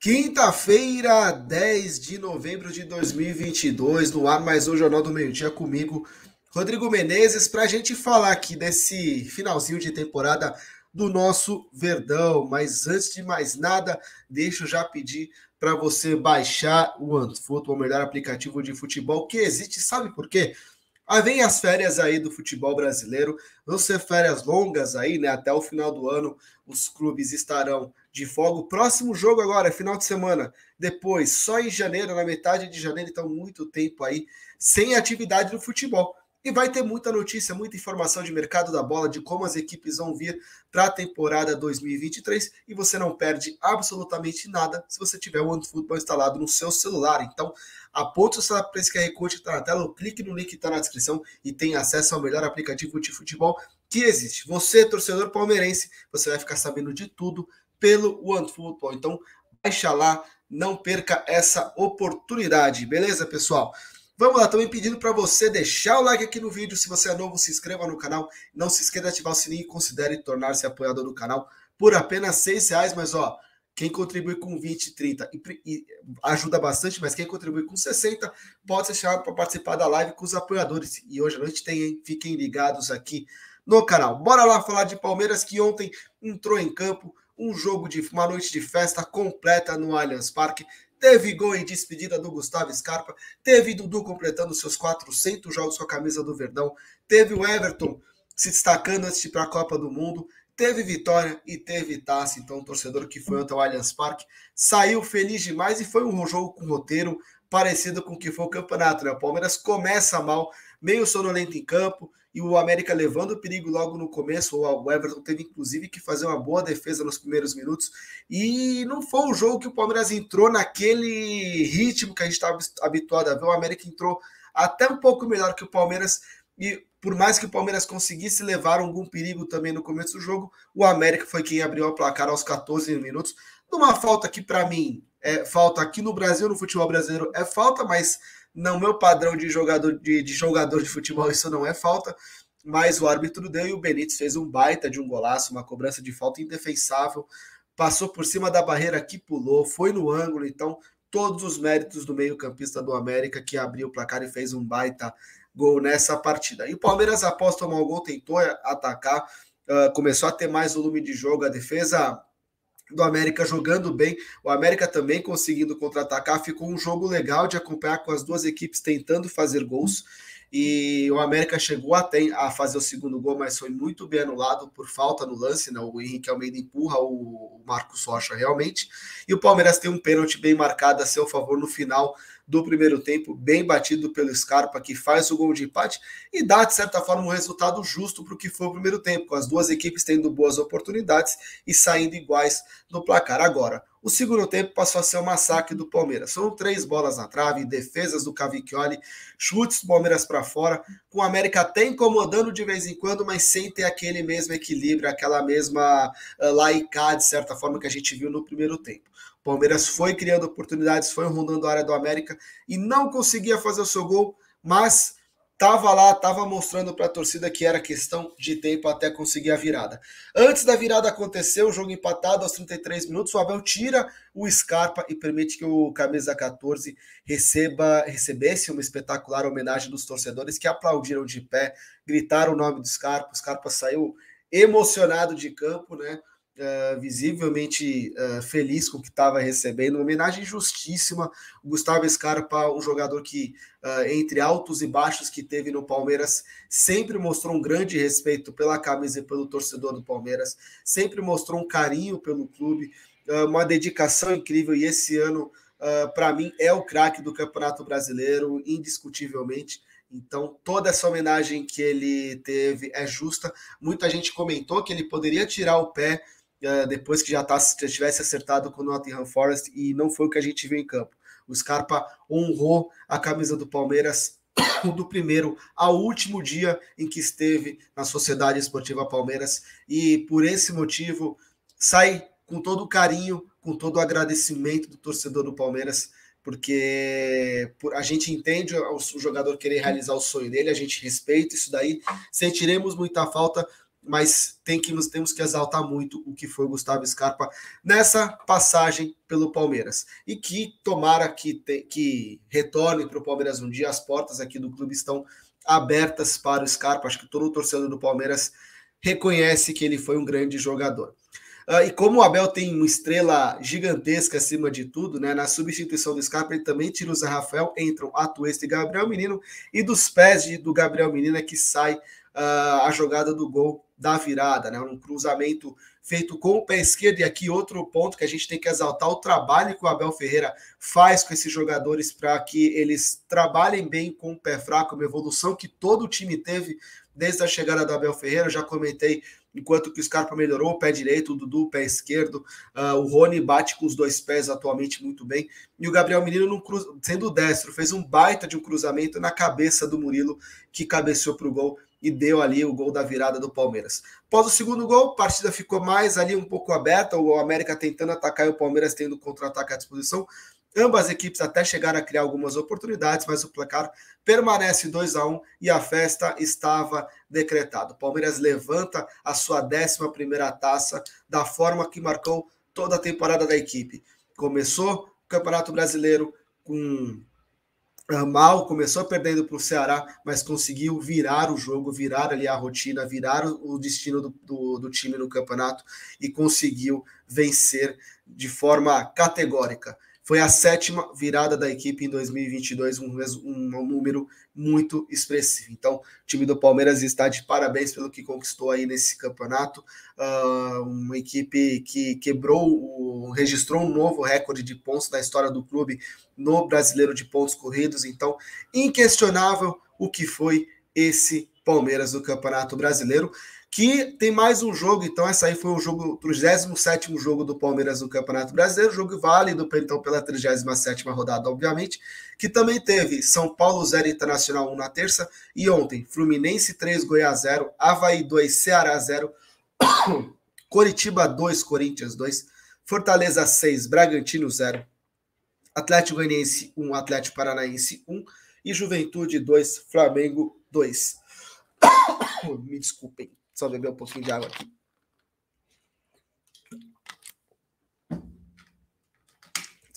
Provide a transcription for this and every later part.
Quinta-feira, 10 de novembro de 2022, no ar mais um Jornal do Meio-Dia comigo, Rodrigo Menezes, para a gente falar aqui desse finalzinho de temporada do nosso Verdão. Mas antes de mais nada, deixa eu já pedir para você baixar o OneFootball, o melhor aplicativo de futebol que existe. Sabe por quê? Vem as férias aí do futebol brasileiro, vão ser férias longas aí, né? Até o final do ano, os clubes estarão de folga. O próximo jogo agora é final de semana. Depois, só em janeiro, na metade de janeiro, então muito tempo aí sem atividade no futebol. E vai ter muita notícia, muita informação de mercado da bola, de como as equipes vão vir para a temporada 2023. E você não perde absolutamente nada se você tiver o OneFootball instalado no seu celular. Então, aponte o celular para esse QR Code que está na tela, ou clique no link que está na descrição e tenha acesso ao melhor aplicativo de futebol que existe. Você, torcedor palmeirense, você vai ficar sabendo de tudo pelo OneFootball. Então, baixa lá, não perca essa oportunidade. Beleza, pessoal? Vamos lá, também pedindo para você deixar o like aqui no vídeo. Se você é novo, se inscreva no canal. Não se esqueça de ativar o sininho e considere tornar-se apoiador do canal por apenas R$6. Mas, ó, quem contribui com 20, 30 e ajuda bastante, mas quem contribui com 60 pode ser chamado para participar da live com os apoiadores. E hoje à noite tem, hein? Fiquem ligados aqui no canal. Bora lá falar de Palmeiras, que ontem entrou em campo. Uma noite de festa completa no Allianz Parque. Teve gol em despedida do Gustavo Scarpa. Teve Dudu completando seus 400 jogos com a camisa do Verdão. Teve o Everton se destacando antes de ir para a Copa do Mundo. Teve vitória e teve taça. Então, o torcedor que foi até o Allianz Parque saiu feliz demais e foi um jogo com roteiro parecido com o que foi o campeonato, né? O Palmeiras começa mal, meio sonolento em campo, e o América levando o perigo logo no começo. O Everton teve inclusive que fazer uma boa defesa nos primeiros minutos, e não foi um jogo que o Palmeiras entrou naquele ritmo que a gente estava habituado a ver. O América entrou até um pouco melhor que o Palmeiras, e por mais que o Palmeiras conseguisse levar algum perigo também no começo do jogo, o América foi quem abriu o placar aos 14 minutos, numa falta que para mim é falta aqui no Brasil, no futebol brasileiro é falta, mas no meu padrão de jogador de futebol isso não é falta. Mas o árbitro deu e o Benítez fez um baita de um golaço, uma cobrança de falta indefensável, passou por cima da barreira que pulou, foi no ângulo. Então todos os méritos do meio-campista do América, que abriu o placar e fez um baita gol nessa partida. E o Palmeiras, após tomar o gol, tentou atacar, começou a ter mais volume de jogo, a defesa do América jogando bem, o América também conseguindo contra-atacar. Ficou um jogo legal de acompanhar, com as duas equipes tentando fazer gols, e o América chegou até a fazer o segundo gol, mas foi muito bem anulado por falta no lance, né? O Henrique Almeida empurra o Marcos Rocha realmente, e o Palmeiras tem um pênalti bem marcado a seu favor no final do primeiro tempo, bem batido pelo Scarpa, que faz o gol de empate e dá, de certa forma, um resultado justo para o que foi o primeiro tempo, com as duas equipes tendo boas oportunidades e saindo iguais no placar. Agora, o segundo tempo passou a ser um massacre do Palmeiras. Foram 3 bolas na trave, defesas do Cavicchioli, chutes do Palmeiras para fora, com o América até incomodando de vez em quando, mas sem ter aquele mesmo equilíbrio, aquela mesma laicade, de certa forma, que a gente viu no primeiro tempo. O Palmeiras foi criando oportunidades, foi rondando a área do América e não conseguia fazer o seu gol, mas estava lá, estava mostrando para a torcida que era questão de tempo até conseguir a virada. Antes da virada acontecer, o jogo empatado aos 33 minutos, o Abel tira o Scarpa e permite que o camisa 14 recebesse uma espetacular homenagem dos torcedores, que aplaudiram de pé, gritaram o nome do Scarpa. O Scarpa saiu emocionado de campo, né? Visivelmente feliz com o que estava recebendo, uma homenagem justíssima. O Gustavo Scarpa, um jogador que, entre altos e baixos que teve no Palmeiras, sempre mostrou um grande respeito pela camisa e pelo torcedor do Palmeiras, sempre mostrou um carinho pelo clube, uma dedicação incrível, e esse ano, para mim, é o craque do Campeonato Brasileiro, indiscutivelmente. Então, toda essa homenagem que ele teve é justa. Muita gente comentou que ele poderia tirar o pé depois que já tivesse acertado com o Nottingham Forest, e não foi o que a gente viu em campo. O Scarpa honrou a camisa do Palmeiras do primeiro ao último dia em que esteve na Sociedade Esportiva Palmeiras, e por esse motivo sai com todo o carinho, com todo o agradecimento do torcedor do Palmeiras, porque a gente entende o jogador querer realizar o sonho dele, a gente respeita isso daí, sentiremos muita falta mas temos que exaltar muito o que foi o Gustavo Scarpa nessa passagem pelo Palmeiras. E que tomara que retorne para o Palmeiras um dia. As portas aqui do clube estão abertas para o Scarpa. Acho que todo o torcedor do Palmeiras reconhece que ele foi um grande jogador. E como o Abel tem uma estrela gigantesca acima de tudo, né, na substituição do Scarpa, ele também tira o Zé Rafael, entram Atuesta e Gabriel Menino, e dos pés do Gabriel Menino é que sai a jogada do gol da virada, né, um cruzamento feito com o pé esquerdo. E aqui outro ponto que a gente tem que exaltar, o trabalho que o Abel Ferreira faz com esses jogadores para que eles trabalhem bem com o pé fraco, uma evolução que todo o time teve desde a chegada do Abel Ferreira. Eu já comentei, enquanto que o Scarpa melhorou o pé direito, o Dudu o pé esquerdo, o Rony bate com os dois pés atualmente muito bem, e o Gabriel Menino, sendo destro, fez um baita de um cruzamento na cabeça do Murilo, que cabeceou para o gol e deu ali o gol da virada do Palmeiras. Após o segundo gol, a partida ficou mais ali um pouco aberta, o América tentando atacar e o Palmeiras tendo contra-ataque à disposição. Ambas equipes até chegaram a criar algumas oportunidades, mas o placar permanece 2-1 e a festa estava decretada. O Palmeiras levanta a sua 11ª taça da forma que marcou toda a temporada da equipe. Começou o Campeonato Brasileiro com mal, começou perdendo para o Ceará, mas conseguiu virar o jogo, virar ali a rotina, virar o destino do time no campeonato e conseguiu vencer de forma categórica. Foi a 7ª virada da equipe em 2022, um número muito expressivo. Então, o time do Palmeiras está de parabéns pelo que conquistou aí nesse campeonato. Uma equipe que registrou um novo recorde de pontos na história do clube no Brasileiro de pontos corridos. Então, inquestionável o que foi esse Palmeiras do Campeonato Brasileiro, que tem mais um jogo. Então essa aí foi o 37º jogo do Palmeiras no Campeonato Brasileiro, jogo válido então pela 37ª rodada, obviamente, que também teve São Paulo 0, Internacional 1 na terça, e ontem Fluminense 3, Goiás 0, Avaí 2, Ceará 0, Coritiba 2, Corinthians 2, Fortaleza 6, Bragantino 0, Atlético Goianiense 1, Atlético Paranaense 1 e Juventude 2, Flamengo 2. Me desculpem, só beber um pouquinho de água aqui.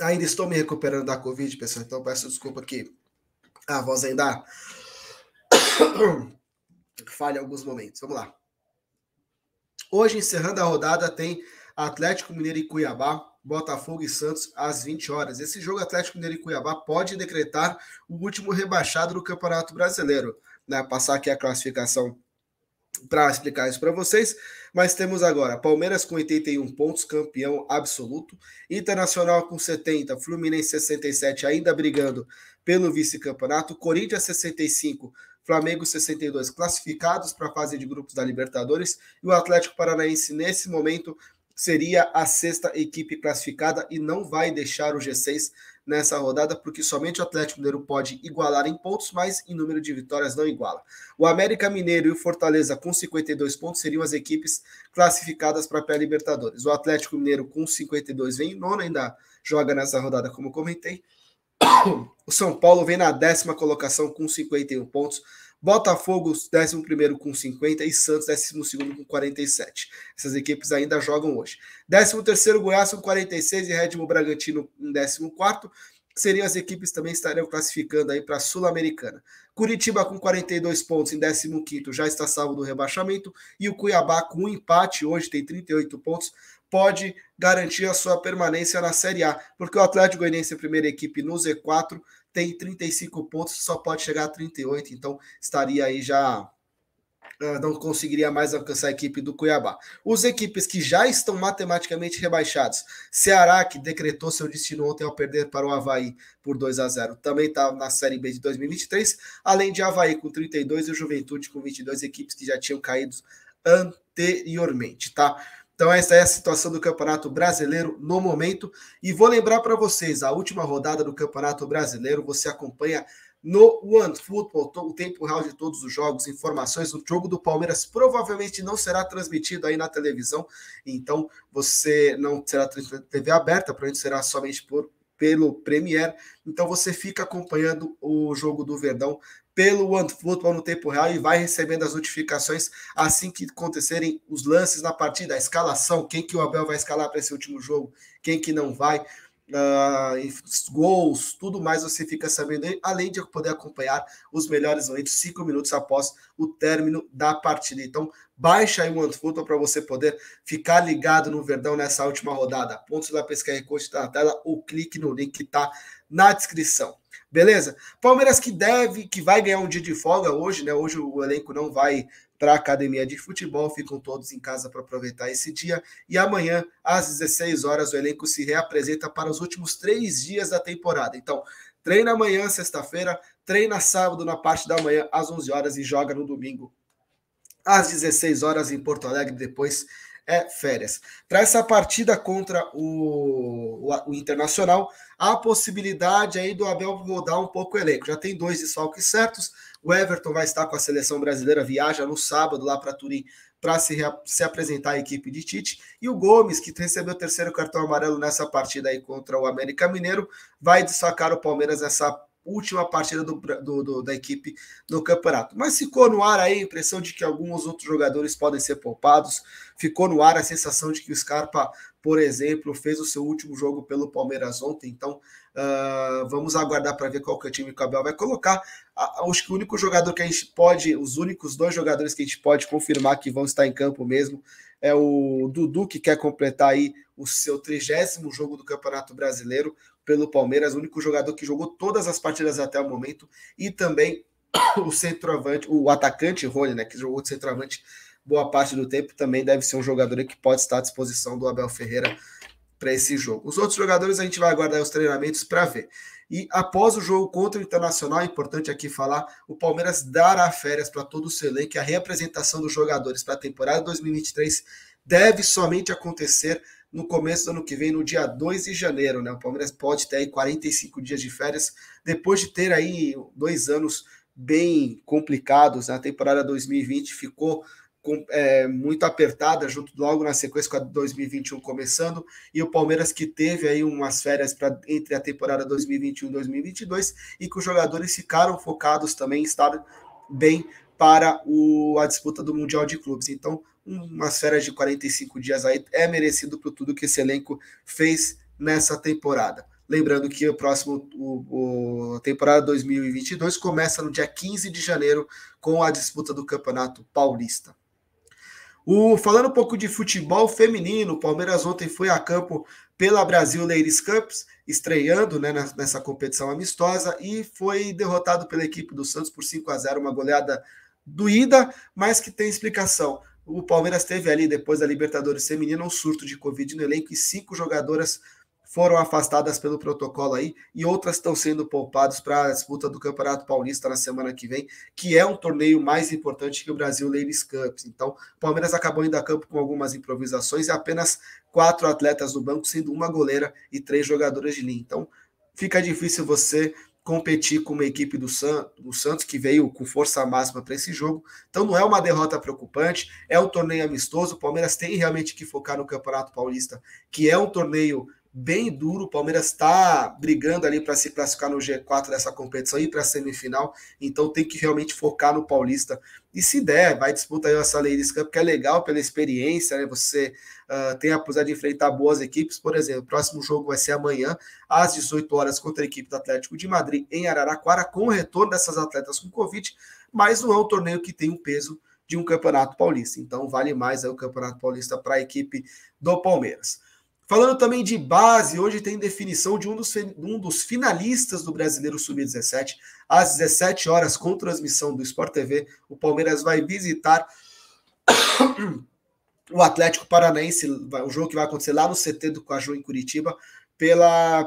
Ainda estou me recuperando da Covid, pessoal, então peço desculpa que a voz ainda falha em alguns momentos. Vamos lá. Hoje, encerrando a rodada, tem Atlético Mineiro e Cuiabá, Botafogo e Santos às 20 horas. Esse jogo Atlético Mineiro e Cuiabá pode decretar o último rebaixado do Campeonato Brasileiro. Né? Passar aqui a classificação para explicar isso para vocês, mas temos agora Palmeiras com 81 pontos, campeão absoluto, Internacional com 70, Fluminense 67, ainda brigando pelo vice-campeonato, Corinthians 65, Flamengo 62, classificados para a fase de grupos da Libertadores, e o Atlético Paranaense nesse momento seria a 6ª equipe classificada e não vai deixar o G6 nessa rodada, porque somente o Atlético Mineiro pode igualar em pontos, mas em número de vitórias não iguala. O América Mineiro e o Fortaleza com 52 pontos seriam as equipes classificadas para a pré-Libertadores. O Atlético Mineiro com 52 vem em nono, ainda joga nessa rodada, como comentei. O São Paulo vem na 10ª colocação com 51 pontos. Botafogo, 11º com 50 e Santos, 12º com 47. Essas equipes ainda jogam hoje. 13º Goiás com 46 e Red Bull Bragantino em 14º. Seriam as equipes que também estariam classificando aí para a Sul-Americana. Curitiba com 42 pontos em 15º já está salvo do rebaixamento. E o Cuiabá com um empate, hoje tem 38 pontos, pode garantir a sua permanência na Série A, porque o Atlético Goianiense, a primeira equipe no Z4, tem 35 pontos, só pode chegar a 38, então estaria aí já, não conseguiria mais alcançar a equipe do Cuiabá. Os equipes que já estão matematicamente rebaixados, Ceará, que decretou seu destino ontem ao perder para o Avaí por 2-0, também está na Série B de 2023, além de Avaí com 32 e o Juventude com 22, equipes que já tinham caído anteriormente, tá? Então essa é a situação do Campeonato Brasileiro no momento. E vou lembrar para vocês, a última rodada do Campeonato Brasileiro você acompanha no OneFootball, o tempo real de todos os jogos, informações. O jogo do Palmeiras provavelmente não será transmitido aí na televisão, então você não será transmitido na TV aberta, provavelmente será somente pelo Premier. Então você fica acompanhando o jogo do Verdão pelo OneFootball no tempo real e vai recebendo as notificações assim que acontecerem os lances na partida, a escalação, quem que o Abel vai escalar para esse último jogo, quem que não vai, gols, tudo mais você fica sabendo aí, além de poder acompanhar os melhores momentos 5 minutos após o término da partida. Então, baixa aí o OneFootball para você poder ficar ligado no Verdão nessa última rodada. Pontos da pesca Code está na tela ou clique no link que está na descrição. Beleza? Palmeiras que vai ganhar um dia de folga hoje, né? Hoje o elenco não vai para a academia de futebol, ficam todos em casa para aproveitar esse dia. E amanhã, às 16 horas, o elenco se reapresenta para os últimos 3 dias da temporada. Então, treina amanhã, sexta-feira, treina sábado na parte da manhã, às 11 horas e joga no domingo, às 16 horas em Porto Alegre, depois férias. Para essa partida contra o Internacional, há a possibilidade aí do Abel rodar um pouco o elenco. Já tem 2 desfalques certos. O Everton vai estar com a seleção brasileira, viaja no sábado lá para Turim para se apresentar à equipe de Tite. E o Gomes, que recebeu o 3º cartão amarelo nessa partida aí contra o América Mineiro, vai destacar o Palmeiras nessa última partida da equipe no campeonato. Mas ficou no ar aí a impressão de que alguns outros jogadores podem ser poupados, ficou no ar a sensação de que o Scarpa, por exemplo, fez o seu último jogo pelo Palmeiras ontem, então vamos aguardar para ver qual que é o time que o Abel vai colocar. Acho que o único jogador que a gente pode, os únicos 2 jogadores que a gente pode confirmar que vão estar em campo mesmo, é o Dudu, que quer completar aí o seu 30º jogo do Campeonato Brasileiro pelo Palmeiras, o único jogador que jogou todas as partidas até o momento, e também o centroavante, o atacante Rony, né, que jogou de centroavante boa parte do tempo, também deve ser um jogador que pode estar à disposição do Abel Ferreira para esse jogo. Os outros jogadores a gente vai aguardar os treinamentos para ver. E após o jogo contra o Internacional, é importante aqui falar, o Palmeiras dará férias para todo o seu elenco, e a reapresentação dos jogadores para a temporada 2023 deve somente acontecer no começo do ano que vem, no dia 2 de janeiro, né? O Palmeiras pode ter aí 45 dias de férias, depois de ter aí 2 anos bem complicados. A temporada 2020 ficou muito apertada, junto logo na sequência com a 2021 começando, e o Palmeiras que teve aí umas férias entre a temporada 2021 e 2022, e que os jogadores ficaram focados também em estar bem para a disputa do Mundial de Clubes. Então, umas férias de 45 dias aí é merecido por tudo que esse elenco fez nessa temporada. Lembrando que o próximo, a temporada 2022 começa no dia 15 de janeiro com a disputa do Campeonato Paulista. Falando um pouco de futebol feminino, o Palmeiras ontem foi a campo pela Brasil Ladies Cup, estreando, né, nessa competição amistosa, e foi derrotado pela equipe do Santos por 5-0, uma goleada doída, mas que tem explicação. O Palmeiras teve ali, depois da Libertadores Feminina, um surto de Covid no elenco e 5 jogadoras foram afastadas pelo protocolo aí, e outras estão sendo poupadas para a disputa do Campeonato Paulista na semana que vem, que é um torneio mais importante que o Brasil Ladies Cup. Então, o Palmeiras acabou indo a campo com algumas improvisações e apenas 4 atletas no banco, sendo uma goleira e 3 jogadoras de linha. Então, fica difícil você competir com uma equipe do Santos, que veio com força máxima para esse jogo. Então não é uma derrota preocupante, é um torneio amistoso. O Palmeiras tem realmente que focar no Campeonato Paulista, que é um torneio bem duro. O Palmeiras está brigando ali para se classificar no G4 dessa competição e para a semifinal, então tem que realmente focar no Paulista. E se der, vai disputar aí essa Ladies Cup, que é legal pela experiência, né? Você tem a possibilidade de enfrentar boas equipes. Por exemplo, o próximo jogo vai ser amanhã, às 18 horas, contra a equipe do Atlético de Madrid, em Araraquara, com o retorno dessas atletas com Covid, mas não é um torneio que tem o peso de um Campeonato Paulista. Então vale mais aí o Campeonato Paulista para a equipe do Palmeiras. Falando também de base, hoje tem definição de um dos finalistas do Brasileiro Sub-17, às 17 horas, com transmissão do Sport TV. O Palmeiras vai visitar o Atlético Paranaense, o jogo que vai acontecer lá no CT do Caju, em Curitiba,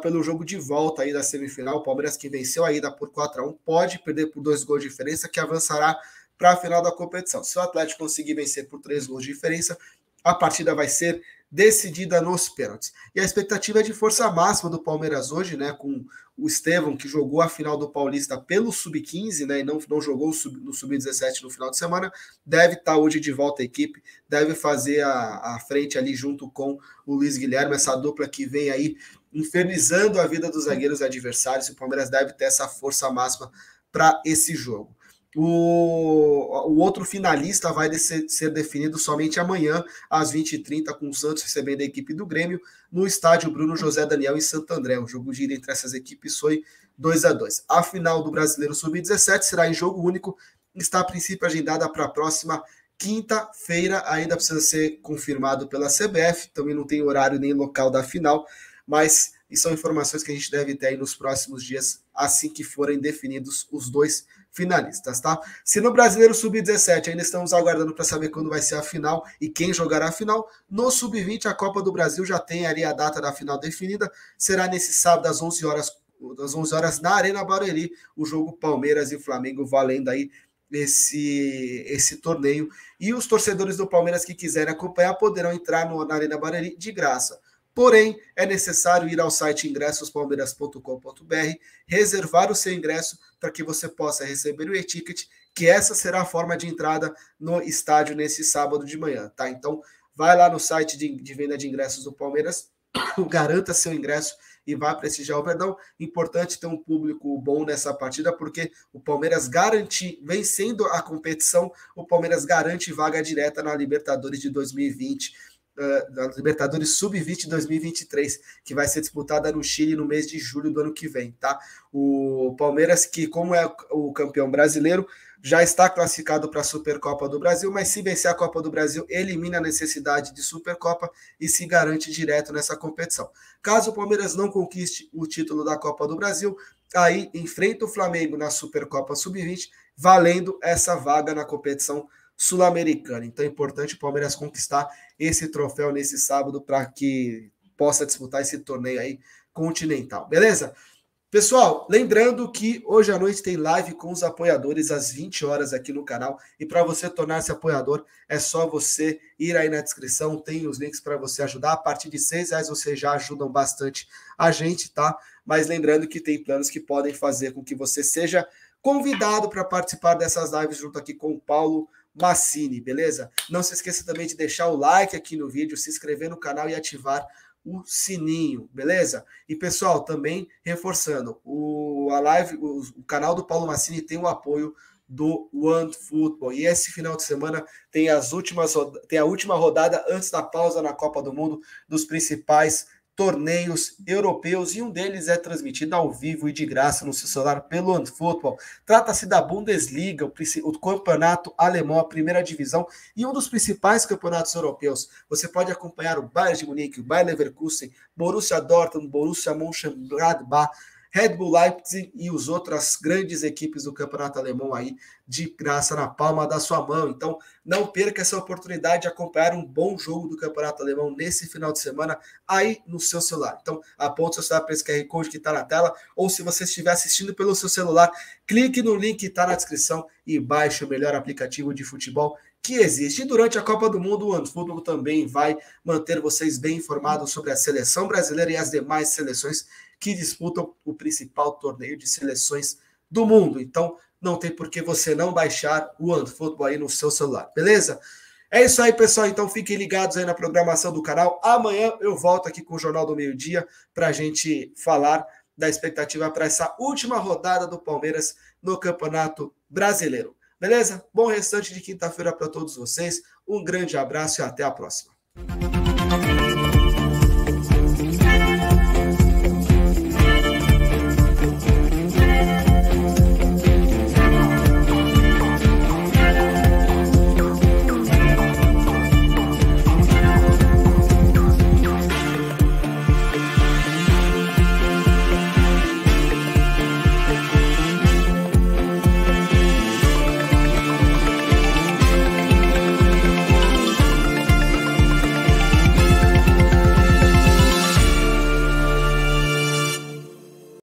pelo jogo de volta aí da semifinal. O Palmeiras, que venceu a ida por 4-1, pode perder por 2 gols de diferença, que avançará para a final da competição. Se o Atlético conseguir vencer por 3 gols de diferença, a partida vai ser decidida nos pênaltis. E a expectativa é de força máxima do Palmeiras hoje, né, com o Estevão, que jogou a final do Paulista pelo Sub-15, né, e não jogou no Sub-17 no final de semana, deve estar hoje de volta à equipe, deve fazer a frente ali junto com o Luiz Guilherme, essa dupla que vem aí infernizando a vida dos zagueiros adversários. O Palmeiras deve ter essa força máxima para esse jogo. O outro finalista vai ser definido somente amanhã, às 20h30, com o Santos recebendo a equipe do Grêmio, no estádio Bruno José Daniel, em Santo André. O jogo de ida entre essas equipes foi 2-2. A final do Brasileiro Sub-17 será em jogo único, está a princípio agendada para a próxima quinta-feira, ainda precisa ser confirmado pela CBF, também não tem horário nem local da final, mas são informações que a gente deve ter aí nos próximos dias, assim que forem definidos os dois finalistas, tá? Se no Brasileiro Sub-17 ainda estamos aguardando para saber quando vai ser a final e quem jogará a final, no Sub-20 a Copa do Brasil já tem ali a data da final definida, será nesse sábado às 11 horas na Arena Barueri, o jogo Palmeiras e Flamengo valendo aí esse torneio, e os torcedores do Palmeiras que quiserem acompanhar poderão entrar na Arena Barueri de graça. Porém, é necessário ir ao site ingressospalmeiras.com.br, reservar o seu ingresso para que você possa receber o e-ticket, que essa será a forma de entrada no estádio nesse sábado de manhã, tá? Então, vai lá no site de venda de ingressos do Palmeiras, garanta seu ingresso e vá prestigiar o Verdão. Importante ter um público bom nessa partida, porque o Palmeiras garante, vencendo a competição, o Palmeiras garante vaga direta na Libertadores de 2020, da Libertadores Sub-20 2023, que vai ser disputada no Chile no mês de julho do ano que vem, tá? O Palmeiras, que como é o campeão brasileiro, já está classificado para a Supercopa do Brasil, mas se vencer a Copa do Brasil, elimina a necessidade de Supercopa e se garante direto nessa competição. Caso o Palmeiras não conquiste o título da Copa do Brasil, aí enfrenta o Flamengo na Supercopa Sub-20, valendo essa vaga na competição sul-americana. Então é importante o Palmeiras conquistar esse troféu nesse sábado para que possa disputar esse torneio aí continental, beleza? Pessoal, lembrando que hoje à noite tem live com os apoiadores às 20 horas aqui no canal, e para você tornar-se apoiador é só você ir aí na descrição, tem os links para você ajudar. A partir de R$6 vocês já ajudam bastante a gente, tá? Mas lembrando que tem planos que podem fazer com que você seja convidado para participar dessas lives junto aqui com o Paulo Massini, beleza? Não se esqueça também de deixar o like aqui no vídeo, se inscrever no canal e ativar o sininho, beleza? E pessoal, também reforçando, o canal do Paulo Massini tem o apoio do OneFootball, e esse final de semana tem a última rodada antes da pausa na Copa do Mundo dos principais torneios europeus, e um deles é transmitido ao vivo e de graça no seu celular pelo OneFootball. Trata-se da Bundesliga, o campeonato alemão, a primeira divisão, e um dos principais campeonatos europeus. Você pode acompanhar o Bayern de Munique, o Bayer Leverkusen, Borussia Dortmund, Borussia Mönchengladbach, Red Bull Leipzig e as outras grandes equipes do campeonato alemão aí de graça na palma da sua mão. Então, não perca essa oportunidade de acompanhar um bom jogo do campeonato alemão nesse final de semana aí no seu celular. Então, aponte seu celular para esse QR Code que está na tela, ou se você estiver assistindo pelo seu celular, clique no link que está na descrição e baixe o melhor aplicativo de futebol que existe. E durante a Copa do Mundo, o OneFootball também vai manter vocês bem informados sobre a seleção brasileira e as demais seleções que disputam o principal torneio de seleções do mundo. Então, não tem por que você não baixar o OneFootball aí no seu celular, beleza? É isso aí, pessoal. Então, fiquem ligados aí na programação do canal. Amanhã eu volto aqui com o Jornal do Meio-Dia para a gente falar da expectativa para essa última rodada do Palmeiras no Campeonato Brasileiro. Beleza? Bom restante de quinta-feira para todos vocês. Um grande abraço e até a próxima.